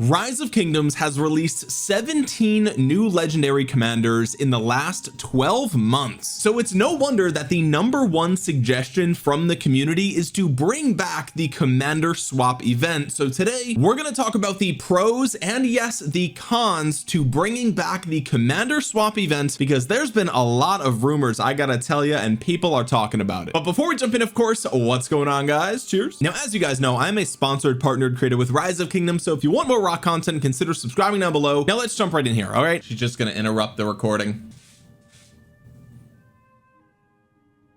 Rise of Kingdoms has released 17 new legendary commanders in the last 12 months, so it's no wonder that the #1 suggestion from the community is to bring back the commander swap event. So today we're going to talk about the pros and yes the cons to bringing back the commander swap event, because there's been a lot of rumors, I gotta tell you, and people are talking about it. But before we jump in, of course, what's going on, guys? Cheers. Now, as you guys know, I'm a sponsored partnered creator with Rise of Kingdoms, so if you want more raw content, consider subscribing down below. Now let's jump right in here. All right, she's just gonna interrupt the recording.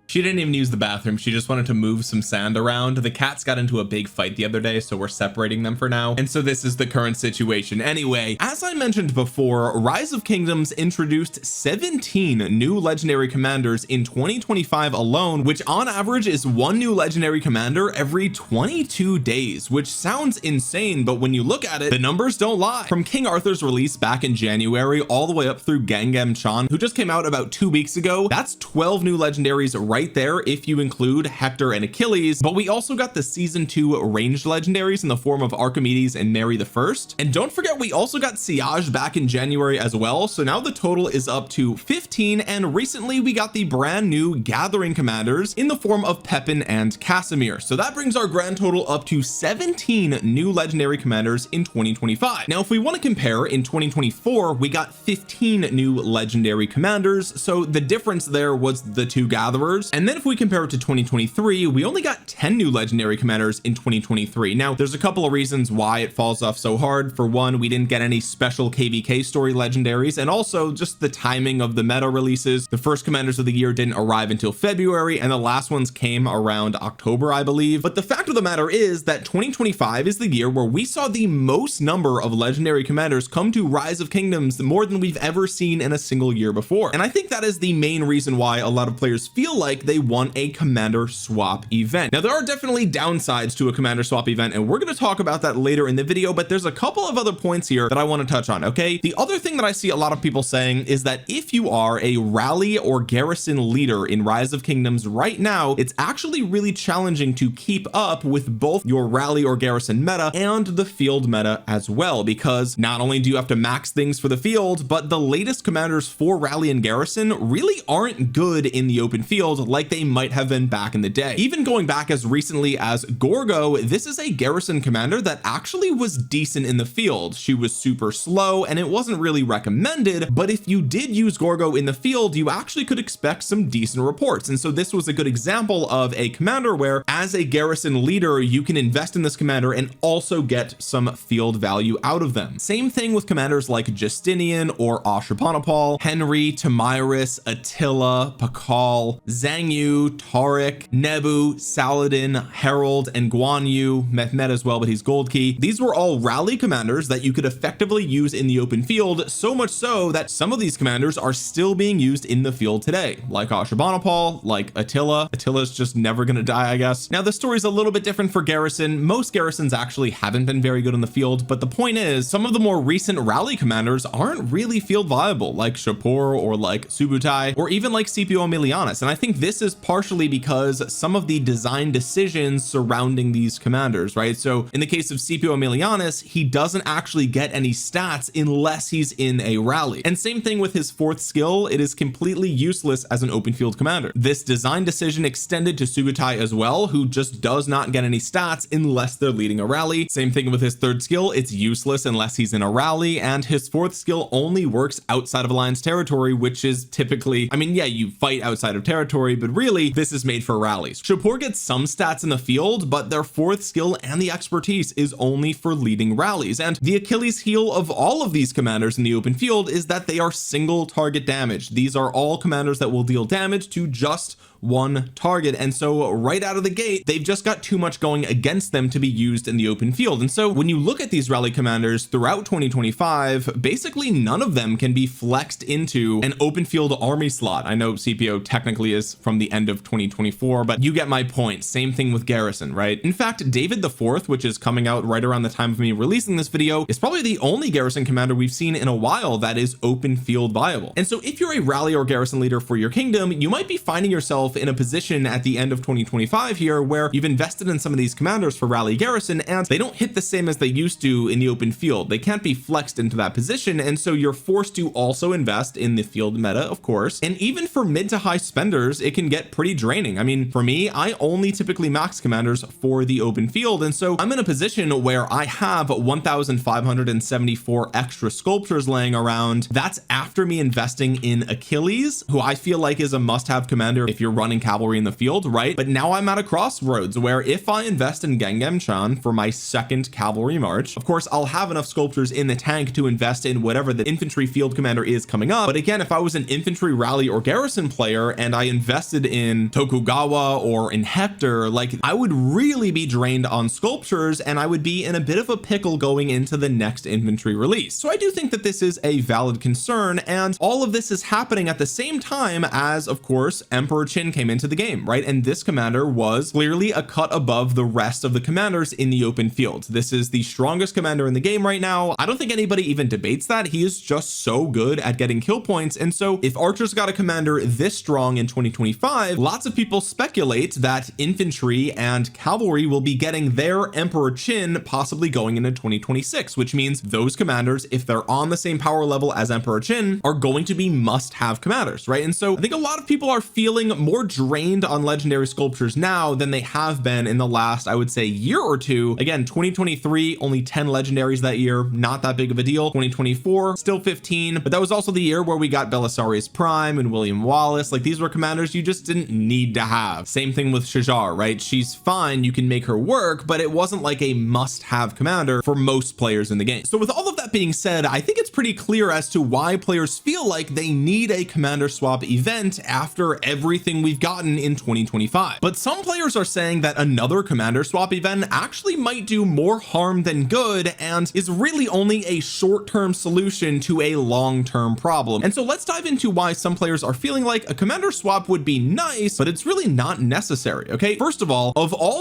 She didn't even use the bathroom. She just wanted to move some sand around. The cats got into a big fight the other day, so we're separating them for now. And so this is the current situation. Anyway, as I mentioned before, Rise of Kingdoms introduced 17 new legendary commanders in 2025 alone, which on average is one new legendary commander every 22 days, which sounds insane, but when you look at it, the numbers don't lie. From King Arthur's release back in January all the way up through Gangam Chan, who just came out about 2 weeks ago, that's 12 new legendaries right there if you include Hector and Achilles. But we also got the season 2 ranged legendaries in the form of Archimedes and Mary the First, and don't forget we also got Siage back in January as well, so now the total is up to 15. And recently we got the brand new gathering commanders in the form of Pepin and Casimir, so that brings our grand total up to 17 new legendary commanders in 2025. Now if we want to compare, in 2024 we got 15 new legendary commanders, so the difference there was the 2 gatherers. And then if we compare it to 2023, we only got 10 new legendary commanders in 2023. Now there's a couple of reasons why it falls off so hard. For one, we didn't get any special KVK story legendaries, and also just the timing of the meta releases. The first commanders of the year didn't arrive until February, and the last ones came around October, I believe. But the fact of the matter is that 2025 is the year where we saw the most number of legendary commanders come to Rise of Kingdoms, more than we've ever seen in a single year before. And I think that is the main reason why a lot of players feel like they want a commander swap event. Now there are definitely downsides to a commander swap event, and we're going to talk about that later in the video, but there's a couple of other points here that I want to touch on. Okay, the other thing that I see a lot of people saying is that if you are a rally or garrison leader in Rise of Kingdoms right now, it's actually really challenging to keep up with both your rally or garrison meta and the field meta as well, because not only do you have to max things for the field, but the latest commanders for rally and garrison really aren't good in the open field like they might have been back in the day. Even going back as recently as Gorgo, this is a garrison commander that actually was decent in the field. She was super slow and it wasn't really recommended, but if you did use Gorgo in the field, you actually could expect some decent reports. And so this was a good example of a commander where as a garrison leader you can invest in this commander and also get some field value out of them. Same thing with commanders like Justinian or Ashurbanipal, Henry, Tamiris, Attila, Pakal, Zhang Yu, Tariq, Nebu, Saladin, Harold, and Guan Yu, Mehmet as well, but he's gold key. These were all rally commanders that you could effectively use in the open field, so much so that some of these commanders are still being used in the field today, like Ashurbanipal, like Attila. Attila's just never gonna die, I guess. Now the story's a little bit different for garrison. Most garrisons actually haven't been very good in the field, but the point is some of the more recent rally commanders aren't really field viable, like Shapur or like Subutai or even like Scipio Aemilianus. And I think this is partially because some of the design decisions surrounding these commanders, right? So in the case of Scipio Aemilianus, he doesn't actually get any stats unless he's in a rally, and same thing with his 4th skill. It is completely useless as an open field commander. This design decision extended to Subutai as well, who just does not get any stats unless they're leading a rally. Same thing with his 3rd skill. It's useless unless he's in a rally, and his 4th skill only works outside of alliance territory, which is typically, I mean, yeah, you fight outside of territory, but really this is made for rallies. Shapur gets some stats in the field, but their 4th skill and the expertise is only for leading rallies. And the Achilles heel of all of these commanders in the open field is that they are single target damage. These are all commanders that will deal damage to just one target, and so right out of the gate they've just got too much going against them to be used in the open field. And so when you look at these rally commanders throughout 2025, basically none of them can be flexed into an open field army slot. I know CPO technically is from the end of 2024, but you get my point. Same thing with garrison, right? In fact, David the Fourth, which is coming out right around the time of me releasing this video, is probably the only garrison commander we've seen in a while that is open field viable. And so if you're a rally or garrison leader for your kingdom, you might be finding yourself yourself in a position at the end of 2025 here where you've invested in some of these commanders for rally garrison and they don't hit the same as they used to in the open field. They can't be flexed into that position, and so you're forced to also invest in the field meta, of course. And even for mid to high spenders, it can get pretty draining. I mean, for me, I only typically max commanders for the open field, and so I'm in a position where I have 1,574 extra sculptures laying around. That's after me investing in Achilles, who I feel like is a must-have commander if you're running cavalry in the field, right? But now I'm at a crossroads where if I invest in Gengham Chan for my second cavalry march, of course I'll have enough sculptures in the tank to invest in whatever the infantry field commander is coming up. But again, if I was an infantry rally or garrison player and I invested in Tokugawa or in Hector, like I would really be drained on sculptures and I would be in a bit of a pickle going into the next infantry release. So I do think that this is a valid concern, and all of this is happening at the same time as, of course, Emperor Qin came into the game, right? And this commander was clearly a cut above the rest of the commanders in the open field. This is the strongest commander in the game right now. I don't think anybody even debates that. He is just so good at getting kill points. And so if archers got a commander this strong in 2025, lots of people speculate that infantry and cavalry will be getting their Emperor Qin possibly going into 2026, which means those commanders, if they're on the same power level as Emperor Qin, are going to be must-have commanders, right? And so I think a lot of people are feeling more drained on legendary sculptures now than they have been in the last, I would say, year or two. Again, 2023, only 10 legendaries that year, not that big of a deal. 2024, still 15, but that was also the year where we got Belisarius Prime and William Wallace. Like, these were commanders you just didn't need to have. Same thing with Shajar, right? She's fine, you can make her work, but it wasn't like a must-have commander for most players in the game. So with all of that being said, I think it's pretty clear as to why players feel like they need a commander swap event after everything we've gotten in 2025. But some players are saying that another commander swap event actually might do more harm than good and is really only a short-term solution to a long-term problem. And so let's dive into why some players are feeling like a commander swap would be nice, but it's really not necessary. Okay, first of all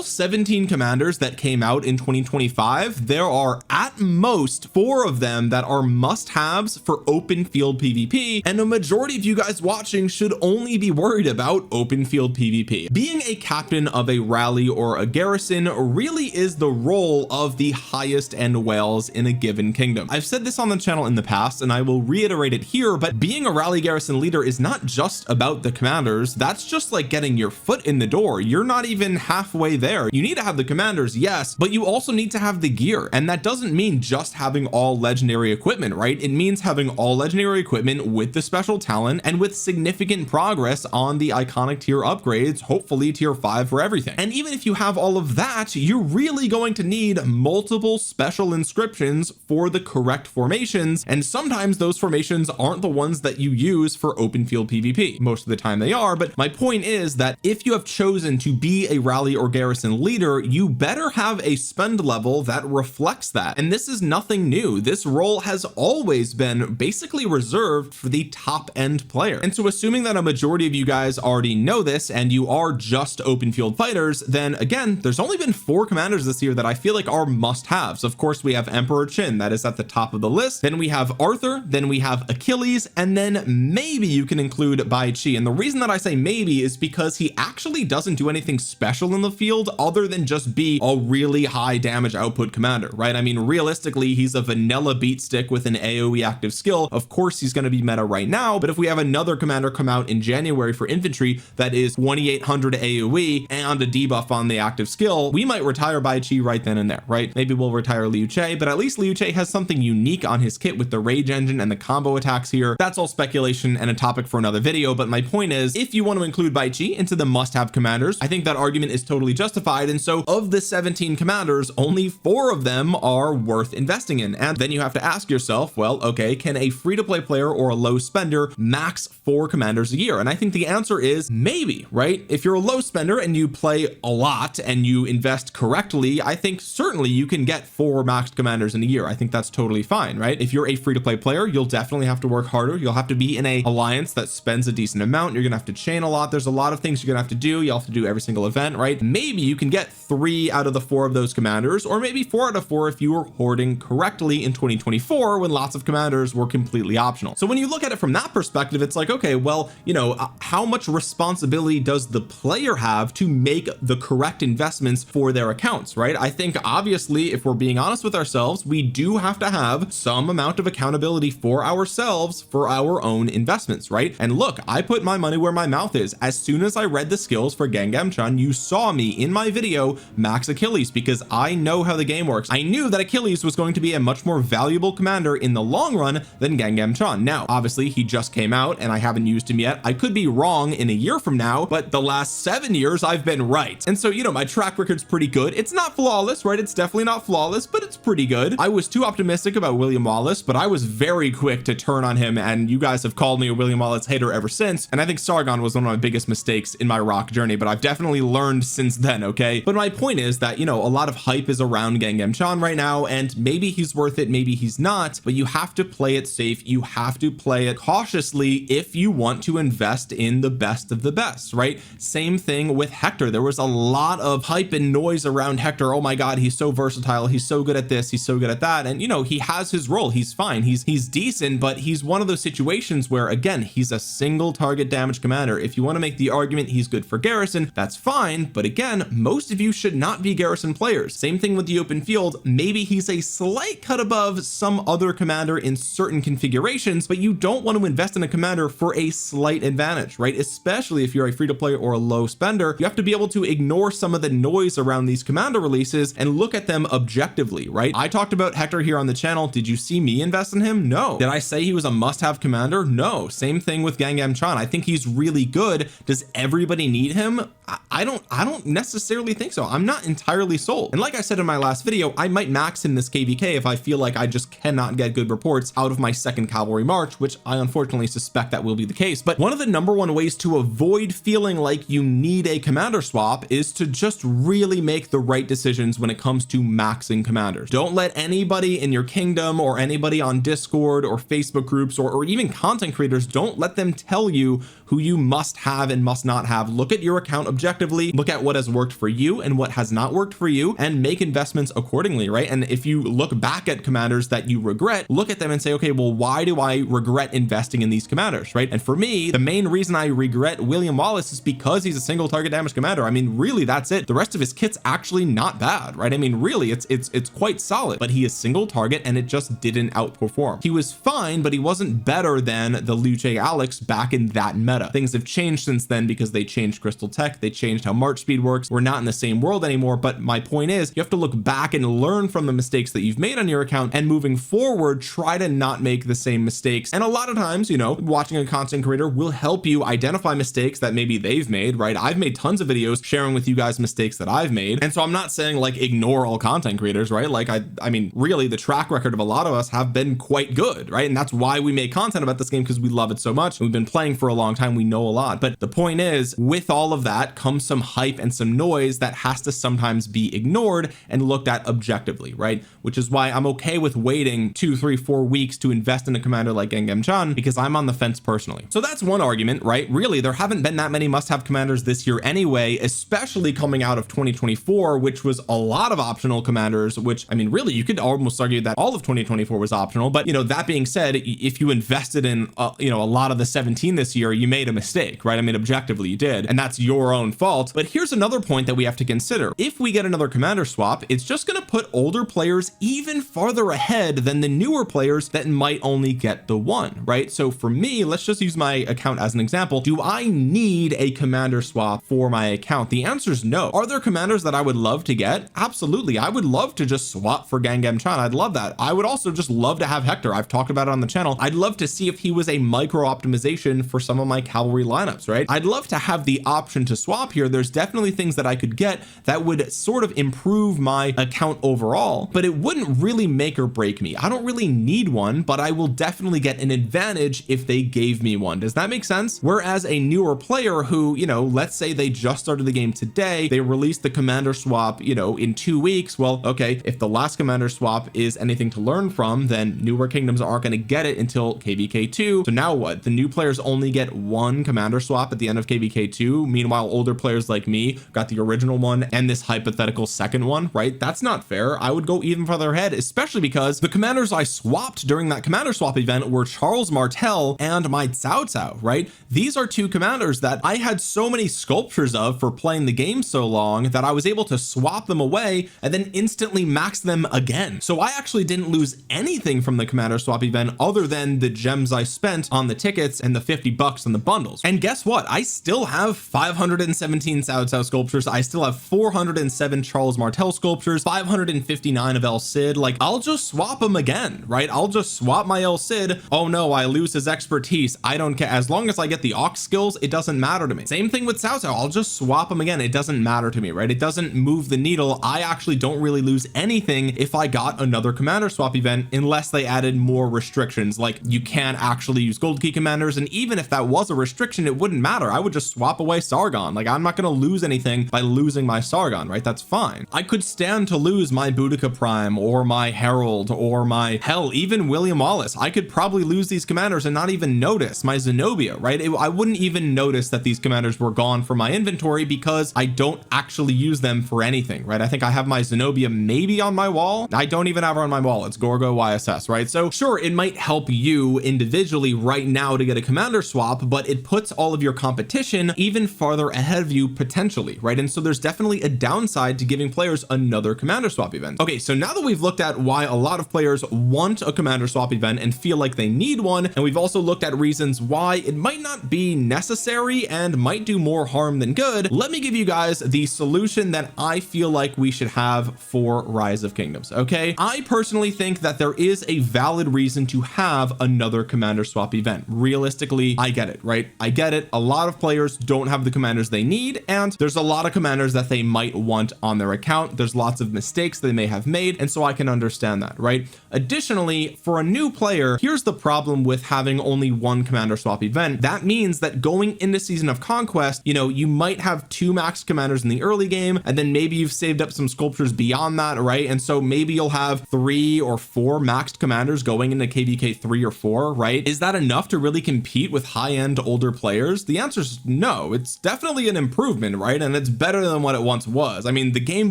17 commanders that came out in 2025, there are at most 4 of them that are must-haves for open field PvP, and a majority of you guys watching should only be worried about open field PvP. Being a captain of a rally or a garrison really is the role of the highest end whales in a given kingdom. I've said this on the channel in the past and I will reiterate it here, but being a rally garrison leader is not just about the commanders. That's just like getting your foot in the door. You're not even halfway there. You need to have the commanders, yes, but you also need to have the gear, and that doesn't mean just having all legendary equipment, right? It means having all legendary equipment with the special talent and with significant progress on the iconic tier upgrades, hopefully tier 5 for everything. And even if you have all of that, you're really going to need multiple special inscriptions for the correct formations, and sometimes those formations aren't the ones that you use for open field PvP. Most of the time they are, but my point is that if you have chosen to be a rally or garrison leader, you better have a spend level that reflects that. And this is nothing new. This role has always been basically reserved for the top end player. And so assuming that a majority of you guys already know this and you are just open field fighters, then again, there's only been 4 commanders this year that I feel like are must-haves. Of course, we have Emperor Qin, that is at the top of the list. Then we have Arthur, then we have Achilles, and then maybe you can include Bai Chi. And the reason that I say maybe is because he actually doesn't do anything special in the field other than just be a really high damage output commander, right? I mean, realistically, he's a vanilla beat stick with an AoE active skill. Of course, he's going to be meta right now, but if we have another commander come out in January for infantry that is 2800 AoE and a debuff on the active skill, we might retire Bai Chi right then and there, right? Maybe we'll retire Liu Che, but at least Liu Che has something unique on his kit with the rage engine and the combo attacks here. That's all speculation and a topic for another video, but my point is, if you want to include Bai Chi into the must-have commanders, I think that argument is totally justified. And so of the 17 commanders, only 4 of them are worth investing in. And then you have to ask yourself, well, okay, can a free-to-play player or a low spender max 4 commanders a year? And I think the answer is maybe, right? If you're a low spender and you play a lot and you invest correctly, I think certainly you can get 4 maxed commanders in a year. I think that's totally fine, right? If you're a free-to-play player, you'll definitely have to work harder. You'll have to be in a alliance that spends a decent amount. You're gonna have to chain a lot. There's a lot of things you're gonna have to do. You'll have to do every single event, right? Maybe you can get 3 out of the 4 of those commanders, or maybe 4 out of 4 if you were hoarding correctly in 2024 when lots of commanders were completely optional. So when you look at it from that perspective, it's like, okay, well, you know, how much responsibility does the player have to make the correct investments for their accounts, right? I think obviously, if we're being honest with ourselves, we do have to have some amount of accountability for ourselves for our own investments, right? And look, I put my money where my mouth is. As soon as I read the skills for Gangnam-chan, you saw me in my video max Achilles, because I know how the game works. I knew that Achilles was going to be a much more valuable commander in the long run than Gangnam-chan. Now, obviously, he just came out and I haven't used him yet. I could be wrong in a year from now, but the last 7 years I've been right. And so, you know, my track record's pretty good. It's not flawless, right? It's definitely not flawless, but it's pretty good. I was too optimistic about William Wallace, but I was very quick to turn on him, and you guys have called me a William Wallace hater ever since. And I think Sargon was one of my biggest mistakes in my rock journey, but I've definitely learned since then, okay? But my point is that, you know, a lot of hype is around Gangnam-chan right now, and maybe he's worth it, maybe he's not, but you have to play it safe. You have to play it cautiously if you want to invest in the best of the best, right? Same thing with Hector. There was a lot of hype and noise around Hector. Oh my God, he's so versatile. He's so good at this. He's so good at that. And, you know, he has his role. He's fine. He's decent, but he's one of those situations where, again, he's a single target damage commander. If you want to make the argument he's good for Garrison, that's fine. But again, most of you should not be Garrison players. Same thing with the open field. Maybe he's a slight cut above some other commander in certain configurations, but you don't want to invest in a commander for a slight advantage, right? Especially if you're a free-to-play or a low spender. You have to be able to ignore some of the noise around these commander releases and look at them objectively, right? I talked about Hector here on the channel. Did you see me invest in him? No. Did I say he was a must-have commander? No. Same thing with Gangnam-chan. I think he's really good. Does everybody need him? I don't necessarily think so. I'm not entirely sold. And like I said in my last video, I might max him this KVK if I feel like I just cannot get good reports out of my second cavalry march, which I unfortunately suspect that will be the case. But one of the number one ways to avoid feeling like you need a commander swap is to just really make the right decisions when it comes to maxing commanders. Don't let anybody in your kingdom or anybody on Discord or Facebook groups or even content creators, don't let them tell you who you must have and must not have. Look at your account objectively, look at what has worked for you and what has not worked for you, and make investments accordingly, right? And if you look back at commanders that you regret, look at them and say, okay, well, why do I regret investing in these commanders, right? And for me, the main reason I regret William Wallace is because he's a single target damage commander. I mean, really, that's it. The rest of his kit's actually not bad, right? I mean, really, it's quite solid, but he is single target and it just didn't outperform. He was fine, but he wasn't better than the Luce Alex back in that meta. Things have changed since then because they changed crystal tech, they changed how march speed works. We're not in the same world anymore, but my point is you have to look back and learn from the mistakes that you've made on your account, and moving forward, try to not make the same mistakes. And a lot of times, you know, watching a content creator will help you identify mistakes that maybe they've made, right? I've made tons of videos sharing with you guys mistakes that I've made, and so I'm not saying like ignore all content creators, right? Like I mean, really, the track record of a lot of us have been quite good, right? And that's why we make content about this game, because we love it so much. We've been playing for a long time, we know a lot. But the point is, with all of that comes some hype and some noise that has to sometimes be ignored and looked at objectively, right? Which is why I'm okay with waiting 2, 3, 4 weeks to invest in a commander like Gangnam-chan, because I'm on the fence personally. So that's one argument, right? Really, there haven't been that many must-have commanders this year anyway, especially coming out of 2024, which was a lot of optional commanders, which, I mean, really, you could almost argue that all of 2024 was optional. But, you know, that being said, if you invested in, you know, a lot of the 17 this year, you made a mistake, right? I mean, objectively you did, and that's your own fault. But here's another point that we have to consider. If we get another commander swap, it's just going to put older players even farther ahead than the newer players that might only get the one, right? So for me, let's just use my account as an example. Do I need a commander swap for my account? The answer is no. Are there commanders that I would love to get? Absolutely. I would love to just swap for Gangnam-chan. I'd love that. I would also just love to have Hector. I've talked about it on the channel. I'd love to see if he was a micro optimization for some of my cavalry lineups, right? I'd love to have the option to swap here. There's definitely things that I could get that would sort of improve my account overall, but it wouldn't really make or break me. I don't really need one, but I will definitely get an advantage if they gave me one. Does that make sense? Whereas a newer player who, you know, let's say they just started the game today, they released the commander swap, you know, in 2 weeks. Well, okay, if the last commander swap is anything to learn from, then newer kingdoms aren't going to get it until KVK2. So now what? The new players only get one commander swap at the end of KVK2. Meanwhile, older players players like me got the original one and this hypothetical second one, right? That's not fair. I would go even further ahead, especially because the commanders I swapped during that commander swap event were Charles Martel and my Cao Cao, right? These are two commanders that I had so many sculptures of for playing the game so long that I was able to swap them away and then instantly max them again. So I actually didn't lose anything from the commander swap event other than the gems I spent on the tickets and the $50 on the bundles. And guess what? I still have 517 Cao Cao sculptures. I still have 407 Charles Martel sculptures, 559 of El Cid. Like, I'll just swap them again, right? I'll just swap my El Cid. Oh no, I lose his expertise. I don't care. As long as I get the Ox skills, it doesn't matter to me. Same thing with Cao Cao. I'll just swap them again. It doesn't matter to me, right? It doesn't move the needle. I actually don't really lose anything if I got another commander swap event, unless they added more restrictions, like you can't actually use gold key commanders. And even if that was a restriction, it wouldn't matter. I would just swap away Sargon. Like, I'm not going to lose anything by losing my Sargon, right? That's fine. I could stand to lose my Boudica Prime or my Herald or my, hell, even William Wallace. I could probably lose these commanders and not even notice my Zenobia, right? I wouldn't even notice that these commanders were gone from my inventory because I don't actually use them for anything, right? I think I have my Zenobia maybe on my wall. I don't even have her on my wall. It's Gorgo YSS, right? So sure, it might help you individually right now to get a commander swap, but it puts all of your competition even farther ahead of you potentially, right? And so there's definitely a downside to giving players another commander swap event. Okay, so now that we've looked at why a lot of players want a commander swap event and feel like they need one, and we've also looked at reasons why it might not be necessary and might do more harm than good, let me give you guys the solution that I feel like we should have for Rise of Kingdoms. Okay, I personally think that there is a valid reason to have another commander swap event. Realistically, I get it, right? I get it. A lot of players don't have the commanders they need, and there's a lot of commanders that they might want on their account. There's lots of mistakes they may have made, and so I can understand that, right? Additionally, for a new player, here's the problem with having only one commander swap event. That means that going into Season of Conquest, you know, you might have 2 maxed commanders in the early game, and then maybe you've saved up some sculptures beyond that, right? And so maybe you'll have 3 or 4 maxed commanders going into KVK 3 or 4, right? Is that enough to really compete with high-end older players? The answer is no. It's definitely an improvement, right? And it's better than what it once was. I mean, the game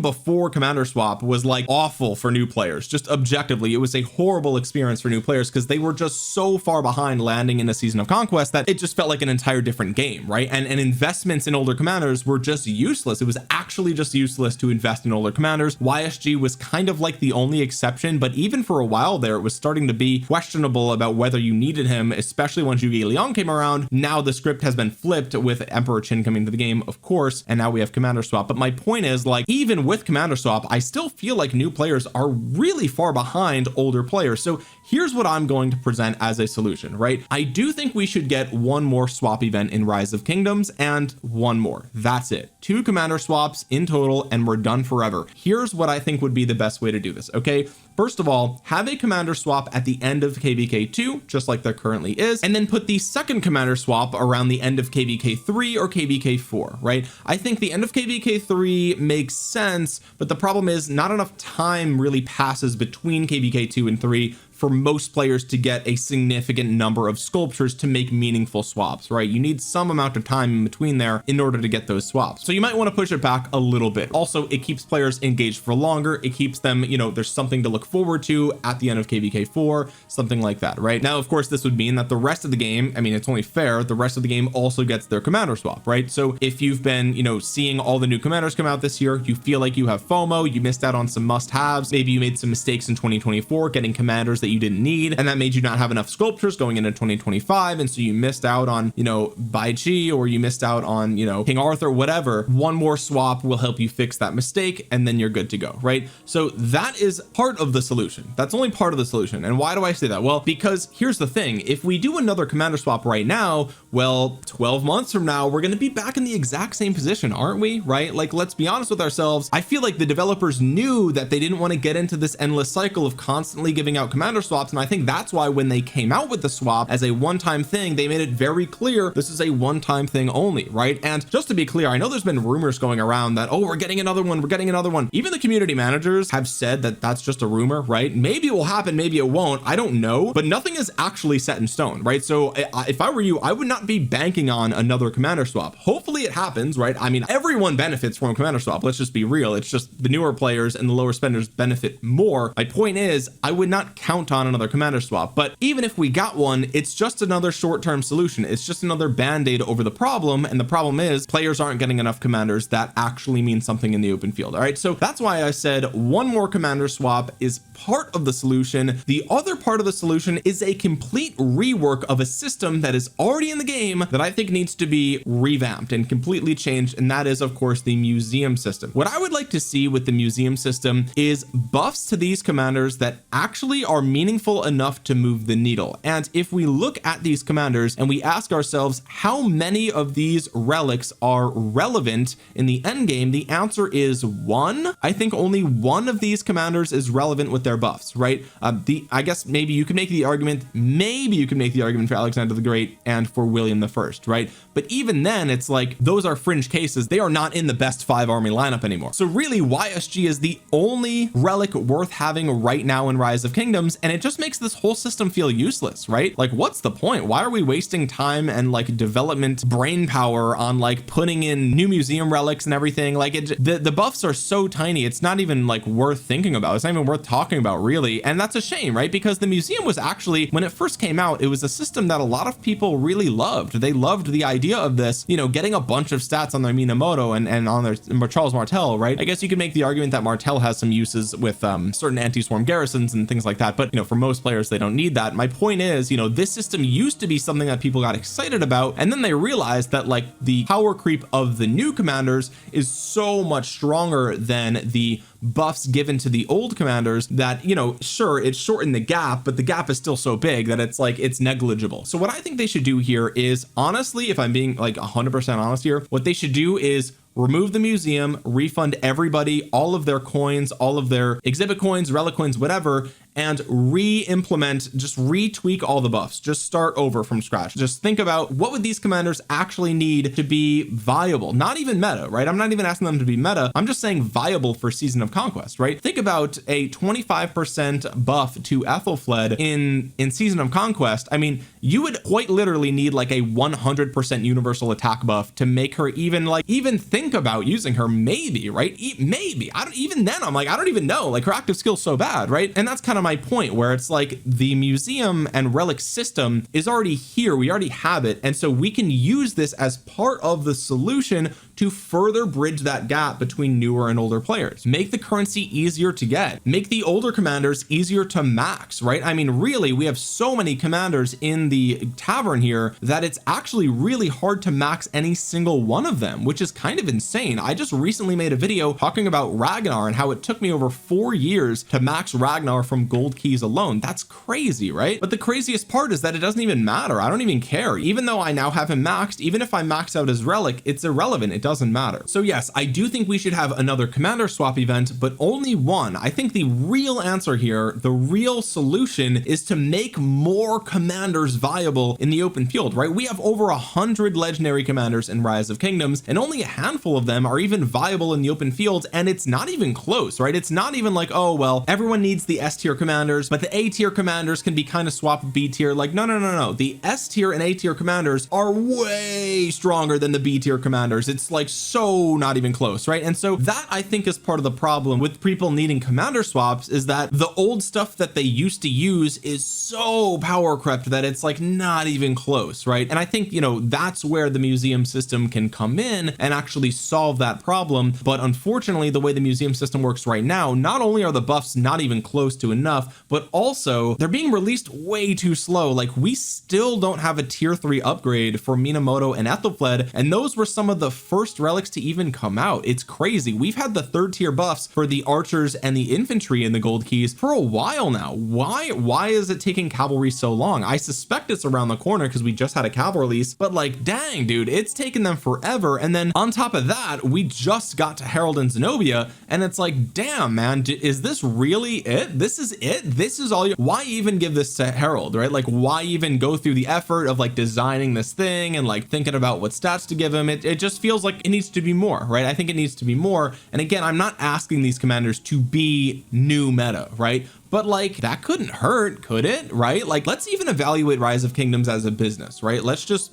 before commander swap was like awful for new players. Just objectively, it was a horrible experience for new players because they were just so far behind landing in a Season of Conquest that it just felt like an entire different game, right? And investments in older commanders were just useless. It was actually just useless to invest in older commanders. YSG was kind of like the only exception, but even for a while there, it was starting to be questionable about whether you needed him, especially when Zhuge Liang came around. Now the script has been flipped with Emperor Qin coming to the game, of course, and now we have commander swap. But my point is, like, even with commander swap, I still feel like new players are really far behind older players. So here's what I'm going to present as a solution, right? I do think we should get one more swap event in Rise of Kingdoms and one more. That's it. 2 commander swaps in total and we're done forever. Here's what I think would be the best way to do this. Okay, first of all, have a commander swap at the end of KVK 2, just like there currently is, and then put the second commander swap around the end of KVK 3 or KVK 4, right? I think the end of KVK 3 makes sense, but the problem is not enough time really passes between KVK 2 and 3 for most players to get a significant number of sculptures to make meaningful swaps, right? You need some amount of time in between there in order to get those swaps. So you might want to push it back a little bit. Also, it keeps players engaged for longer. It keeps them, you know, there's something to look forward to at the end of KVK 4, something like that, right? Now, of course, this would mean that the rest of the game, I mean, it's only fair, the rest of the game also gets their commander swap, right? So if you've been, you know, seeing all the new commanders come out this year, you feel like you have FOMO, you missed out on some must-haves, maybe you made some mistakes in 2024 getting commanders that you didn't need, and that made you not have enough sculptures going into 2025, and so you missed out on, you know, Bai Chi, or you missed out on, you know, King Arthur, whatever. One more swap will help you fix that mistake, and then you're good to go, right? So that is part of the solution. That's only part of the solution. And why do I say that? Well, because here's the thing, if we do another commander swap right now, well, 12 months from now, we're going to be back in the exact same position, aren't we? Right? Like, let's be honest with ourselves. I feel like the developers knew that they didn't want to get into this endless cycle of constantly giving out commander commander swaps, and I think that's why when they came out with the swap as a one-time thing, they made it very clear this is a one-time thing only, right? And just to be clear, I know there's been rumors going around that, oh, we're getting another one. Even the community managers have said that that's just a rumor, right? Maybe it will happen, maybe it won't, I don't know, but nothing is actually set in stone, right? So if I were you, I would not be banking on another commander swap. Hopefully it happens, right? I mean, everyone benefits from a commander swap, let's just be real. It's just the newer players and the lower spenders benefit more. My point is, I would not count on another commander swap, but even if we got one, it's just another short-term solution. It's just another band-aid over the problem, and the problem is players aren't getting enough commanders that actually mean something in the open field. All right, so that's why I said one more commander swap is part of the solution. The other part of the solution is a complete rework of a system that is already in the game that I think needs to be revamped and completely changed, and that is of course the museum system. What I would like to see with the museum system is buffs to these commanders that actually are meaningful enough to move the needle. And if we look at these commanders and we ask ourselves how many of these relics are relevant in the end game, the answer is one. I think only one of these commanders is relevant with their buffs, right? I guess maybe you could make the argument for Alexander the Great and for William the First, right? But even then it's like those are fringe cases. They are not in the best 5 army lineup anymore. So really YSG is the only relic worth having right now in Rise of Kingdoms, and it just makes this whole system feel useless, right? Like, what's the point? Why are we wasting time and like development brain power on like putting in new museum relics and everything? Like the buffs are so tiny, it's not even like worth thinking about. It's not even worth talking about really, and that's a shame, right? Because the museum was actually, when it first came out, it was a system that a lot of people really loved. They loved the idea of this, you know, getting a bunch of stats on their Minamoto and on their Charles Martel, right? I guess you could make the argument that Martel has some uses with certain anti-swarm garrisons and things like that, but you know, for most players they don't need that. My point is, you know, this system used to be something that people got excited about, and then they realized that like the power creep of the new commanders is so much stronger than the buffs given to the old commanders that, you know, sure, it shortened the gap, but the gap is still so big that it's like it's negligible. So what I think they should do here is, honestly, if I'm being like 100% honest here, what they should do is remove the museum, refund everybody all of their coins, all of their exhibit coins, relic coins, whatever, and re-implement, just retweak all the buffs. Just start over from scratch. Just think about what would these commanders actually need to be viable, not even meta, right? I'm not even asking them to be meta, I'm just saying viable for Season of Conquest, right? Think about a 25% buff to Ethelfled in Season of Conquest. I mean, you would quite literally need like a 100% universal attack buff to make her even think about using her, maybe, right? Maybe. I don't even then, I'm like, I don't even know, like her active skill's so bad, right? And that's kind of my point, where it's like the museum and relic system is already here, we already have it, and so we can use this as part of the solution to further bridge that gap between newer and older players. Make the currency easier to get, make the older commanders easier to max, right? I mean, really, we have so many commanders in the tavern here that it's actually really hard to max any single one of them, which is kind of insane. I just recently made a video talking about Ragnar and how it took me over 4 years to max Ragnar from gold keys alone. That's crazy, right? But the craziest part is that it doesn't even matter. I don't even care. Even though I now have him maxed, even if I max out his relic, it's irrelevant. It doesn't matter. So yes, I do think we should have another commander swap event, but only one. I think the real answer here, the real solution, is to make more commanders viable in the open field, right? We have over 100 legendary commanders in Rise of Kingdoms, and only a handful of them are even viable in the open field, and it's not even close, right? It's not even like, oh well, everyone needs the S tier commanders, but the A tier commanders can be kind of swapped with B tier. Like, no, the S tier and A tier commanders are way stronger than the B tier commanders. It's like so not even close, right? And so that, I think, is part of the problem with people needing commander swaps, is that the old stuff that they used to use is so power crept that it's like not even close, right? And I think, you know, that's where the museum system can come in and actually solve that problem. But unfortunately, the way the museum system works right now, not only are the buffs not even close to enough, but also they're being released way too slow. Like, we still don't have a tier 3 upgrade for Minamoto and Ethelfled, and those were some of the first first relics to even come out. It's crazy. We've had the third tier buffs for the archers and the infantry in the gold keys for a while now. Why is it taking cavalry so long? I suspect it's around the corner because we just had a cavalry release, but like, dang dude, it's taken them forever. And then on top of that, we just got to Herald and Zenobia, and it's like, damn man, is this really it? This is it? This is all you, why even give this to Herald, right? Like, why even go through the effort of like designing this thing and like thinking about what stats to give him? It just feels like it needs to be more, right? I think it needs to be more. And again, I'm not asking these commanders to be new meta, right? But like, that couldn't hurt, could it? Right? Like, let's even evaluate Rise of Kingdoms as a business, right? Let's just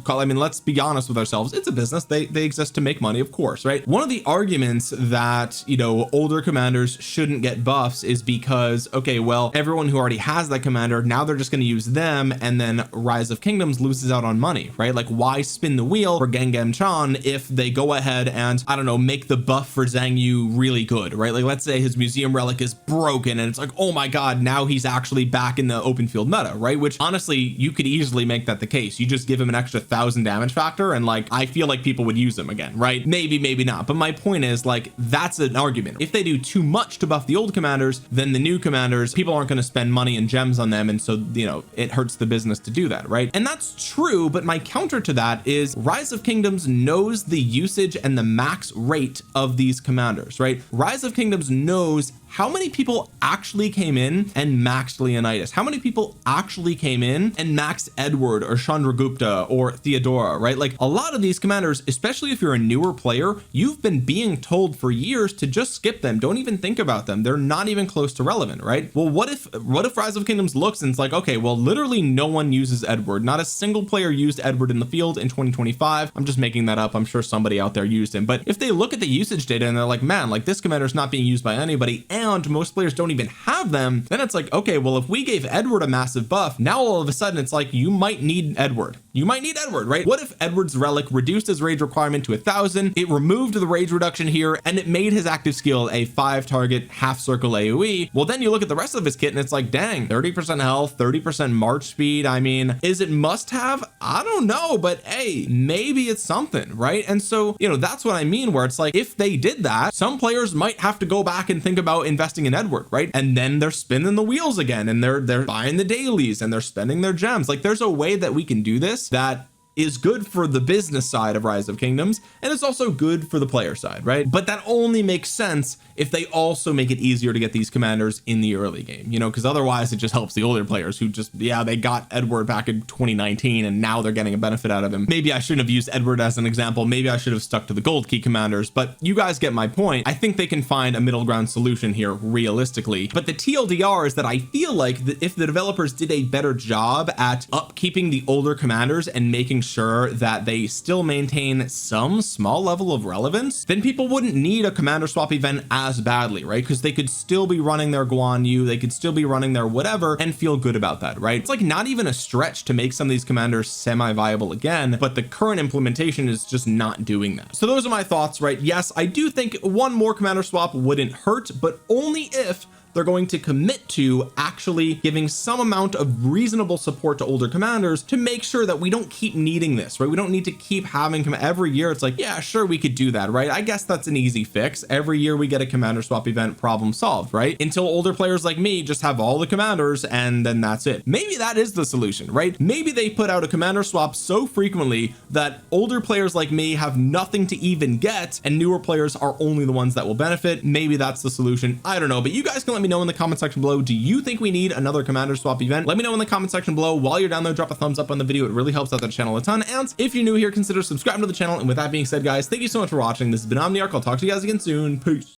call, I mean, let's be honest with ourselves. It's a business. They exist to make money, of course, right? One of the arguments that, you know, older commanders shouldn't get buffs is because, okay, well, everyone who already has that commander, now they're just going to use them, and then Rise of Kingdoms loses out on money, right? Like, why spin the wheel for Genghis Khan if they go ahead and, I don't know, make the buff for Zhang Yu really good, right? Like, let's say his museum relic is broken and it's like, oh my god, now he's actually back in the open field meta, right? Which honestly, you could easily make that the case. You just give him an extra 1,000 damage factor, and like, I feel like people would use him again, right? Maybe not, but my point is, like, that's an argument. If they do too much to buff the old commanders, then the new commanders, people aren't going to spend money and gems on them, and so, you know, it hurts the business to do that, right? And that's true, but my counter to that is Rise of Kingdoms knows the usage and the max rate of these commanders, right? Rise of Kingdoms knows how many people actually came in and maxed Leonidas, how many people actually came in and maxed Edward or Chandragupta or Theodora, right? Like, a lot of these commanders, especially if you're a newer player, you've been being told for years to just skip them. Don't even think about them. They're not even close to relevant, right? Well, what if Rise of Kingdoms looks and it's like, okay, well, literally no one uses Edward. Not a single player used Edward in the field in 2025. I'm just making that up. I'm sure somebody out there used him. But if they look at the usage data and they're like, man, like, this commander is not being used by anybody, and most players don't even have them, then it's like, okay, well, if we gave Edward a massive buff, now all of a sudden it's like, you might need Edward, right? What if Edward's relic reduced his rage requirement to 1,000, it removed the rage reduction here, and it made his active skill a 5 target half circle AoE? Well, then you look at the rest of his kit and it's like, dang, 30% health, 30% march speed. I mean, is it must have? I don't know, but hey, maybe it's something, right? And so, you know, that's what I mean, where it's like, if they did that, some players might have to go back and think about investing in Edward, right? And then they're spinning the wheels again, and they're buying the dailies and they're spending their gems. Like, there's a way that we can do this that is good for the business side of Rise of Kingdoms, and it's also good for the player side, right? But that only makes sense if they also make it easier to get these commanders in the early game, you know, because otherwise it just helps the older players who just, yeah, they got Edward back in 2019 and now they're getting a benefit out of him. Maybe I shouldn't have used Edward as an example. Maybe I should have stuck to the gold key commanders, but you guys get my point. I think they can find a middle ground solution here realistically. But the TLDR is that I feel like that if the developers did a better job at upkeeping the older commanders and making sure that they still maintain some small level of relevance, then people wouldn't need a commander swap event as badly, right? Because they could still be running their Guan Yu, they could still be running their whatever and feel good about that, right? It's like not even a stretch to make some of these commanders semi-viable again, but the current implementation is just not doing that. So those are my thoughts, right? Yes, I do think one more commander swap wouldn't hurt, but only if they're going to commit to actually giving some amount of reasonable support to older commanders to make sure that we don't keep needing this, right? We don't need to keep having every year. It's like, yeah, sure, we could do that, right? I guess that's an easy fix. Every year we get a commander swap event, problem solved, right? Until older players like me just have all the commanders and then that's it. Maybe that is the solution, right? Maybe they put out a commander swap so frequently that older players like me have nothing to even get and newer players are only the ones that will benefit. Maybe that's the solution. I don't know, but you guys can let me know in the comment section below. Do you think we need another commander swap event? Let me know in the comment section below. While you're down there, drop a thumbs up on the video. It really helps out the channel a ton. And if you're new here, consider subscribing to the channel. And with that being said, guys, thank you so much for watching. This has been Omniarch. I'll talk to you guys again soon. Peace.